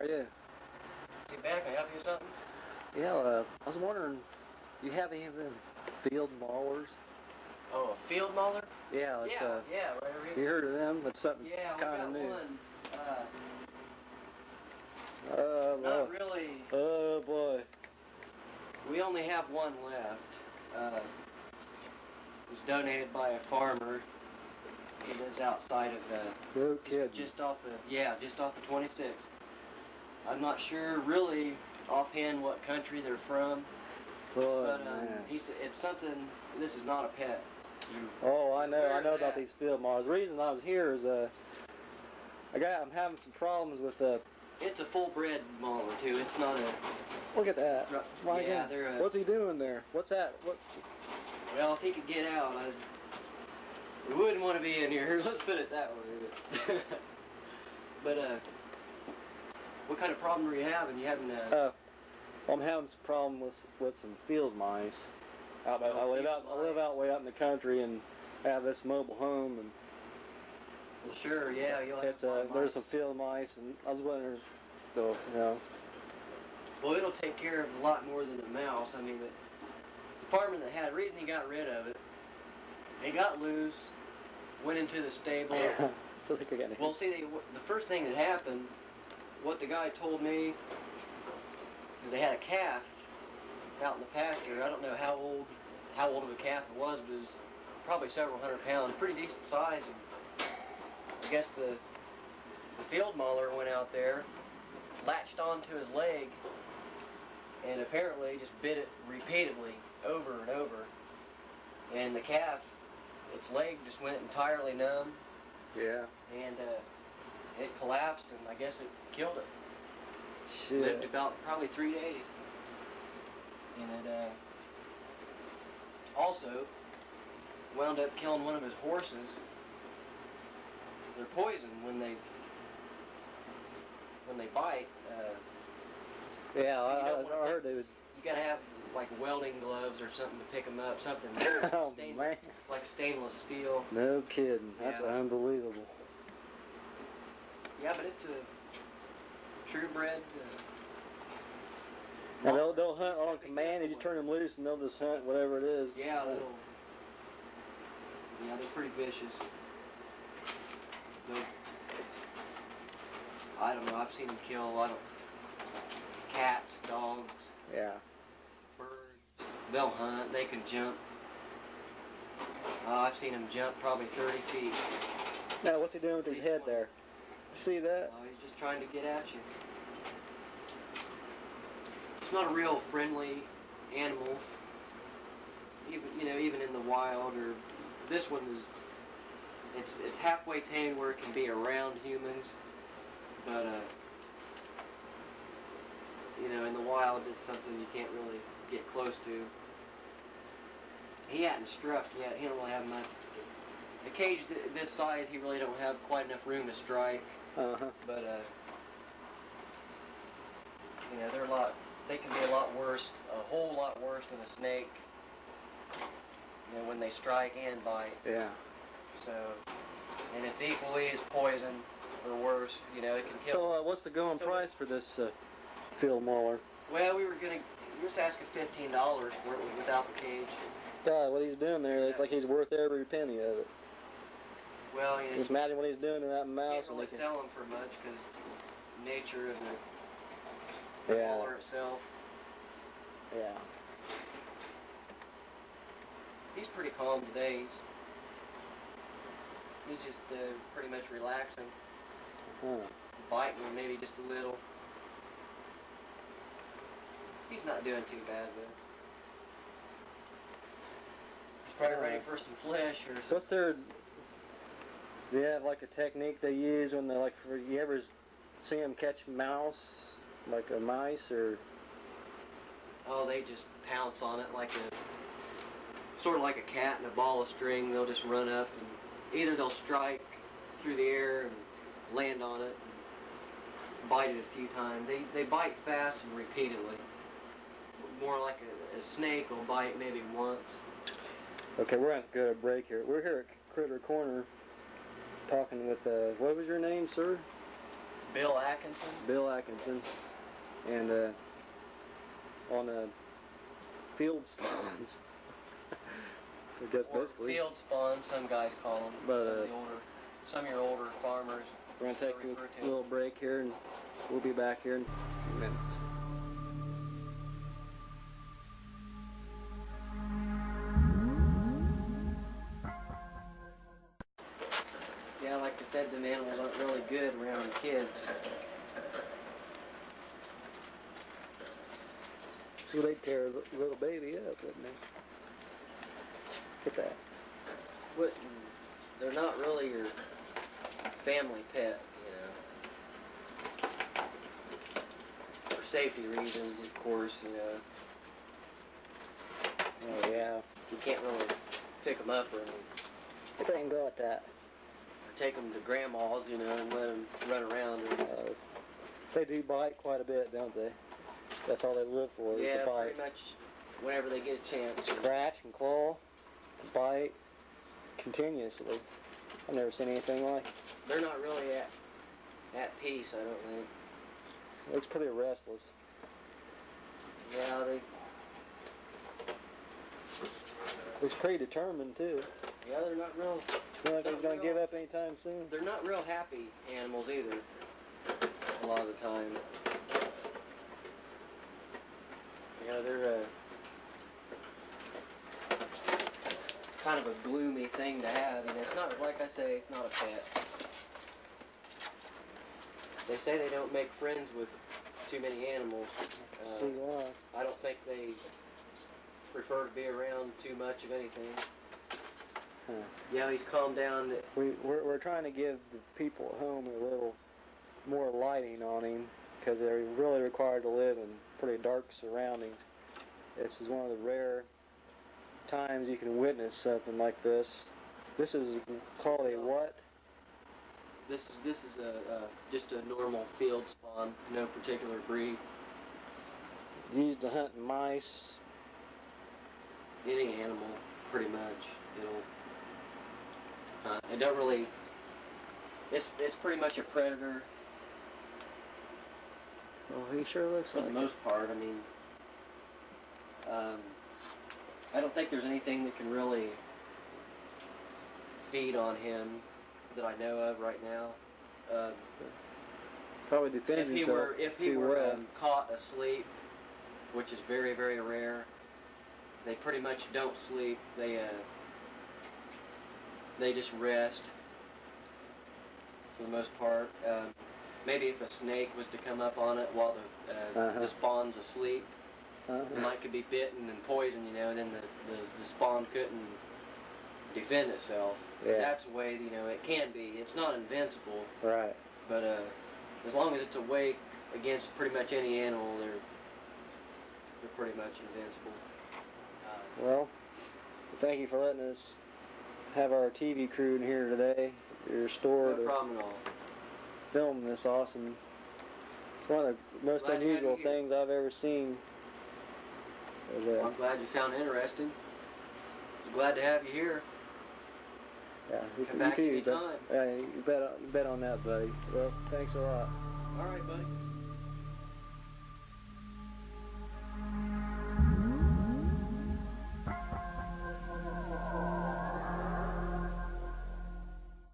are you? Is he back? Can I help you with something? Yeah, I was wondering, do you have any of them Field Maulers? Oh, a Field Mauler? Yeah, it's yeah, right over you here. heard of them? That's something Yeah, we kind of got new. one. Boy. Not really. Oh boy. We only have one left. It was donated by a farmer. He lives outside of No kidding. just off the 26th. I'm not sure really offhand what country they're from, Boy, but man. it's something. This is not a pet. Oh, I know Where about that? these Field Maulers. The reason I was here is I'm having some problems with It's a full-bred mauler too. It's not a. Look at that. My Yeah, God. they're a. What's he doing there? What's that? What? Well, if he could get out, we wouldn't want to be in here. Let's put it that way. But what kind of problem are you having? You having I'm having some problem with some field mice. I live out way out in the country and have this mobile home, and Well, sure, yeah, you'll have there's some field mice, and I was wondering, though, you know. Well, it'll take care of a lot more than a mouse. I mean, the farmer that had, the reason he got rid of it, he got loose, went into the stable. Well, see, the first thing that happened, what the guy told me, is they had a calf out in the pasture. I don't know how old of a calf it was, but it was probably several hundred pounds, pretty decent size. And I guess the field mauler went out there, latched onto his leg, and apparently just bit it repeatedly over and over. And the calf, its leg just went entirely numb. Yeah. And it collapsed, and I guess it killed it. Shit. Lived about probably 3 days. And it also wound up killing one of his horses. They're poison when they bite. Yeah, so I heard it was. You gotta have like welding gloves or something to pick them up. Something Oh, man. like stainless steel. No kidding. That's Yeah. unbelievable. Yeah, but it's a true bred. And they'll hunt on command. You turn them loose, and they'll just hunt whatever it is. Yeah, they're pretty vicious. I don't know. I've seen them kill a lot of cats, dogs, Yeah. birds. They'll hunt. They can jump. I've seen them jump probably 30 feet. Now, what's he doing with his head there? See that? He's just trying to get at you. It's not a real friendly animal. Even in the wild, or this one is. It's halfway tame where it can be around humans, but in the wild it's something you can't really get close to. He hadn't struck yet. He don't really have much. A cage this size, he really don't have quite enough room to strike. But they're they can be a lot worse, a whole lot worse than a snake. When they strike and bite. Yeah. So, and it's equally as poison or worse. It can kill. So, what's the going price for this field mauler? Well, we were just asking $15 for it without the cage. God, what he's doing there, it's like he's worth every penny of it. Well, just imagine what he's doing to that mouse. You can't really sell them for much because nature of the mauler itself. Yeah. He's pretty calm today. He's just pretty much relaxing. Biting maybe just a little. He's not doing too bad though. He's probably ready for some flesh or something. What's their? Do you have like a technique they use when they're you ever see them catch mouse, like a mice or? Oh, they just pounce on it sort of like a cat in a ball of string. They'll just run up and either they'll strike through the air and land on it and bite it a few times. They bite fast and repeatedly. More like a snake will bite maybe once. Okay, we're going to go to break here. We're here at Critter Corner talking with, what was your name, sir? Bill Atkinson? Bill Atkinson. And on field spawns. I guess Or basically. field spawn, some guys call them. But, some of your older farmers. We're going to take a little break here, and we'll be back here in a few minutes. Yeah, like I said, them animals aren't really good around kids. See, they tear a little baby up, wouldn't they? Look at that. What? They're not really your family pet, you know. For safety reasons, of course, you know. Oh, yeah. You can't really pick them up or anything. If they can go at that. Or take them to grandma's, you know, and let them run around. They do bite quite a bit, don't they? That's all they live for, is to bite. Pretty much whenever they get a chance. Scratch and claw, bite, continuously. I've never seen anything like it. They're not really at peace, I don't think. Looks pretty restless. Yeah, they... Looks pretty determined, too. Yeah, they're not real... Feel like he's going to give up anytime soon. They're not real happy animals either, a lot of the time. You know, they're kind of a gloomy thing to have, and it's not, like I say, it's not a pet. They say they don't make friends with too many animals. I can see why. I don't think they prefer to be around too much of anything. Huh. Yeah, he's calmed down. We're trying to give the people at home a little more lighting on him, because they're really required to live in pretty dark surroundings. This is one of the rare times you can witness something like this. This is called a what? This is just a normal field spawn, no particular breed. Used to hunt mice. Any animal, pretty much. It don't really. It's pretty much a predator. Well, he sure looks for like the most part. I mean, I don't think there's anything that can really feed on him that I know of right now. Probably defends himself if he too were well. Caught asleep, which is very, very rare, they pretty much don't sleep. They just rest for the most part. Maybe if a snake was to come up on it while the spawn's asleep, it might could be bitten and poisoned, you know, then the spawn couldn't defend itself. Yeah. That's the way, you know, it can be. It's not invincible. Right. But as long as it's awake against pretty much any animal, they're pretty much invincible. Well, thank you for letting us have our TV crew in here today. Your store No problem at all. Film this awesome. It's one of the most unusual things I've ever seen. Well, I'm glad you found it interesting. I'm glad to have you here. Yeah, Come back you too. anytime. You bet on that, buddy. Well, thanks a lot. All right, buddy.